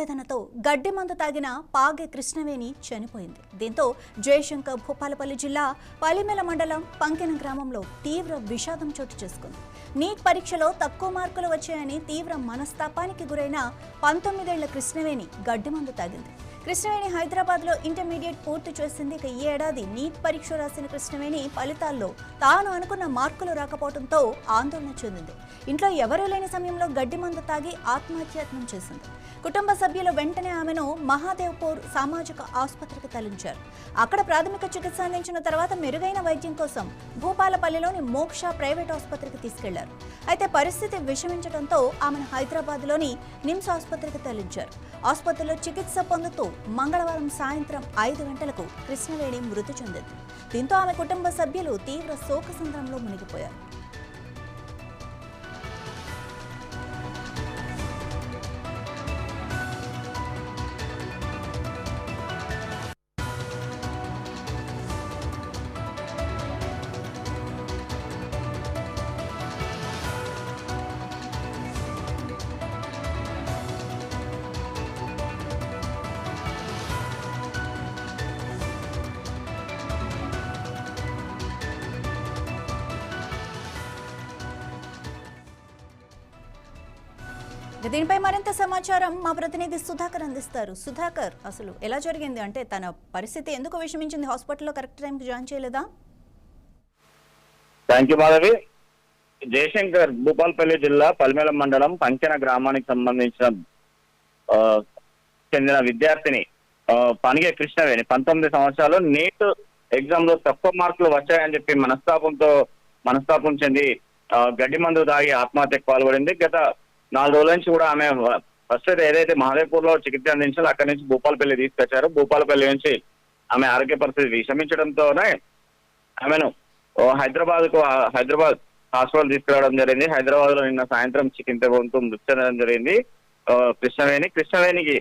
వేదనతో గడ్డి మందు తాగిన పాగె కృష్ణవేణి చనిపోయింది. దీంతో జయశంకర్ భూపాలపల్లి జిల్లా పలిమెల మండలం పంకెన గ్రామంలో తీవ్ర విషాదం చోటు చేసుకుంది. నీట్ పరీక్షలో తక్కువ మార్కులు వచ్చాయని తీవ్ర మనస్తాపానికి గురైన 19 ఏళ్ల కృష్ణవేణి గడ్డి మందు తాగింది. కృష్ణవేణి హైదరాబాద్లో ఇంటర్మీడియట్ పూర్తి చేసింది. ఈ ఏడాది నీట్ పరీక్ష రాసిన కృష్ణవేణి ఫలితాల్లో తాను అనుకున్న మార్కులు రాకపోవడంతో ఆందోళన చెందింది. ఇంట్లో ఎవరూ లేని సమయంలో గడ్డి మందు తాగి ఆత్మహత్యాయత్నం చేసింది. కుటుంబ సభ్యులు వెంటనే ఆమెను మహాదేవ్పూర్ సామాజిక ఆసుపత్రికి తరలించారు. అక్కడ ప్రాథమిక చికిత్స అందించిన తర్వాత మెరుగైన వైద్యం కోసం భూపాలపల్లిలోని మోక్ష ప్రైవేట్ ఆసుపత్రికి తీసుకెళ్లారు. అయితే పరిస్థితి విషమించడంతో ఆమెను హైదరాబాద్లోని నిమ్స్ ఆసుపత్రికి తరలించారు. ఆసుపత్రిలో చికిత్స పొందుతూ మంగళవారం సాయంత్రం 5 గంటలకు కృష్ణవేణి మృతి చెందింది. దీంతో ఆమె కుటుంబ సభ్యులు తీవ్ర శోకసంద్రంలో మునిగిపోయారు. దీనిపై మరింత సమాచారం మా ప్రతినిధి సుధాకర్ అందిస్తారు. సుధాకర్, అసలు ఎలా జరిగింది? అంటే తన పరిస్థితి ఎందుకు విషమించింది? హాస్పిటల్లో కరెక్ట్ టైంకి జాయిన్ చేయలేదా? Thank you Madhavi. జయశంకర్ భూపాలపల్లి జిల్లా పల్మెల మండలం పంకెన గ్రామానికి సంబంధించిన చెందిన విద్యార్థిని పనిగే కృష్ణవేణి 19 సంవత్సరాలు నీట్ ఎగ్జామ్ లో తక్కువ మార్కులు వచ్చాయని చెప్పి మనస్తాపం చెంది గడ్డి మందు తాగి ఆత్మహత్యకు పాల్పడింది. గత 4 రోజుల నుంచి కూడా ఆమె ఫస్ట్ అయితే ఏదైతే మహాదేవ్పూర్ లో చికిత్స అందించాలో అక్కడి నుంచి భూపాలపల్లి తీసుకొచ్చారు. భూపాలపల్లి నుంచి ఆమె ఆరోగ్య పరిస్థితి విషమించడంతోనే ఆమెను హైదరాబాద్ హాస్పిటల్ తీసుకురావడం జరిగింది. హైదరాబాద్ లో నిన్న సాయంత్రం చికిత్స పొందుతూ మృతి చెందడం జరిగింది కృష్ణవేణికి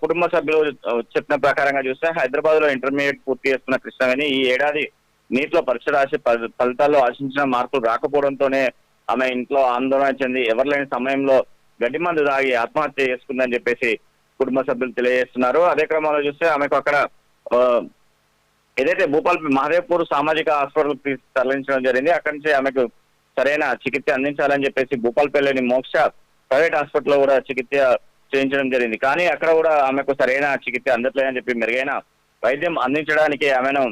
కుటుంబ సభ్యులు చెప్పిన ప్రకారంగా చూస్తే హైదరాబాద్ లో ఇంటర్మీడియట్ పూర్తి చేస్తున్న కృష్ణవేణి ఈ ఏడాది నీట్ లో పరీక్ష రాసి ఫలితాల్లో ఆశించిన మార్కులు రాకపోవడంతోనే ఆమె ఇంట్లో ఆందోళన చెంది ఎవరు లేని సమయంలో గడ్డి మందు తాగి ఆత్మహత్య చేసుకుందని చెప్పేసి కుటుంబ సభ్యులు తెలియజేస్తున్నారు. అదే క్రమంలో చూస్తే ఆమెకు అక్కడ ఏదైతే మహాదేవ్పూర్ సామాజిక హాస్పిటల్ తరలించడం జరిగింది. అక్కడి నుంచి ఆమెకు సరైన చికిత్స అందించాలని చెప్పేసి భూపాలపల్లిలోని మోక్ష ప్రైవేట్ హాస్పిటల్లో కూడా చికిత్స చేయించడం జరిగింది. కానీ అక్కడ కూడా ఆమెకు సరైన చికిత్స అందట్లేదని చెప్పి మెరుగైన వైద్యం అందించడానికి ఆమెను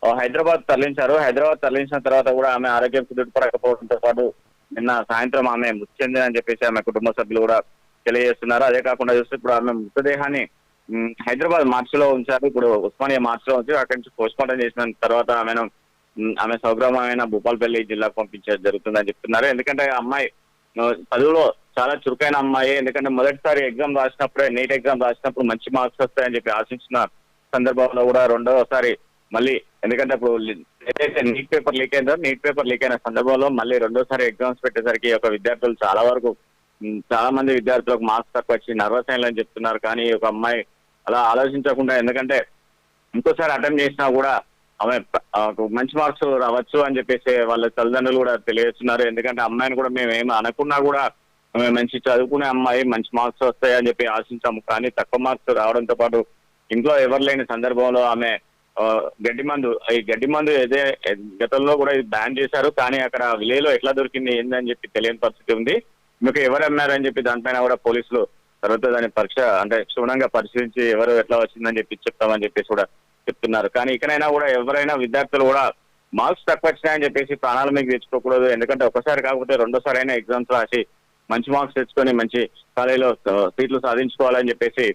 హైదరాబాద్ తరలించారు. హైదరాబాద్ తరలించిన తర్వాత కూడా ఆమె ఆరోగ్యం కుదుటపడకపోవడంతో పాటు నిన్న సాయంత్రం ఆమె మృతి చెందిందని చెప్పేసి ఆమె కుటుంబ సభ్యులు కూడా తెలియజేస్తున్నారు. అదే కాకుండా చూస్తే ఇప్పుడు ఆమె మృతదేహాన్ని హైదరాబాద్ మార్చిలో ఉంచారు. ఇప్పుడు ఉస్మానియా మార్చిలో ఉంచి అక్కడి నుంచి పోస్ట్ మార్టం చేసిన తర్వాత ఆమె స్వగ్రామమైన భూపాలపల్లి జిల్లాకు పంపించడం జరుగుతుందని చెప్తున్నారు. ఎందుకంటే అమ్మాయి చదువులో చాలా చురుకైన అమ్మాయి. ఎందుకంటే మొదటిసారి ఎగ్జామ్ రాసినప్పుడే నీట్ ఎగ్జామ్ రాసినప్పుడు మంచి మార్క్స్ వస్తాయని చెప్పి ఆశించిన సందర్భంలో కూడా రెండవసారి మళ్ళీ ఎందుకంటే ఇప్పుడు ఏదైతే నీట్ పేపర్ లీక్ అయిన సందర్భంలో మళ్ళీ రెండోసారి ఎగ్జామ్స్ పెట్టేసరికి ఒక విద్యార్థులు చాలా మంది విద్యార్థులకు మార్క్స్ తక్కువ వచ్చి నర్వస్ అయ్యాలని చెప్తున్నారు. కానీ ఒక అమ్మాయి అలా ఆలోచించకుండా ఎందుకంటే ఇంకోసారి అటెంప్ట్ చేసినా కూడా ఆమె మంచి మార్క్స్ రావచ్చు అని చెప్పేసి వాళ్ళ తల్లిదండ్రులు కూడా తెలియజేస్తున్నారు. ఎందుకంటే అమ్మాయిని కూడా మేము ఏమి అనుకున్నా కూడా ఆమె మంచి చదువుకునే అమ్మాయి, మంచి మార్క్స్ వస్తాయని చెప్పి ఆశించాము. కానీ తక్కువ మార్క్స్ రావడంతో పాటు ఇంట్లో ఎవరు లేని సందర్భంలో ఆమె ఈ గడ్డి మందు ఏదే గతంలో కూడా ఇది బ్యాన్ చేశారు. కానీ అక్కడ విలేలో ఎట్లా దొరికింది ఏందని చెప్పి తెలియని పరిస్థితి ఉంది. మీకు ఎవరు అమ్మారని చెప్పి దానిపైన కూడా పోలీసులు తర్వాత దాని పరీక్ష అంటే క్షుణ్ణంగా పరిశీలించి ఎవరు ఎట్లా వచ్చిందని చెప్పి చెప్తామని చెప్పేసి కూడా చెప్తున్నారు. కానీ ఇకనైనా కూడా ఎవరైనా విద్యార్థులు కూడా మార్క్స్ తక్కువ వచ్చినాయని చెప్పేసి ప్రాణాల మీకు తెచ్చుకోకూడదు. ఎందుకంటే ఒకసారి కాకపోతే రెండోసారి అయినా ఎగ్జామ్స్ రాసి మంచి మార్క్స్ తెచ్చుకొని మంచి కాలేజీలో సీట్లు సాధించుకోవాలని చెప్పేసి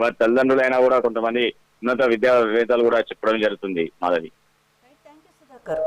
వారి తల్లిదండ్రులైనా కూడా కొంతమంది ఉన్నత విద్యావేత్తలు కూడా చెప్పడం జరుగుతుంది. మాధవి. Thank you Sudhakar.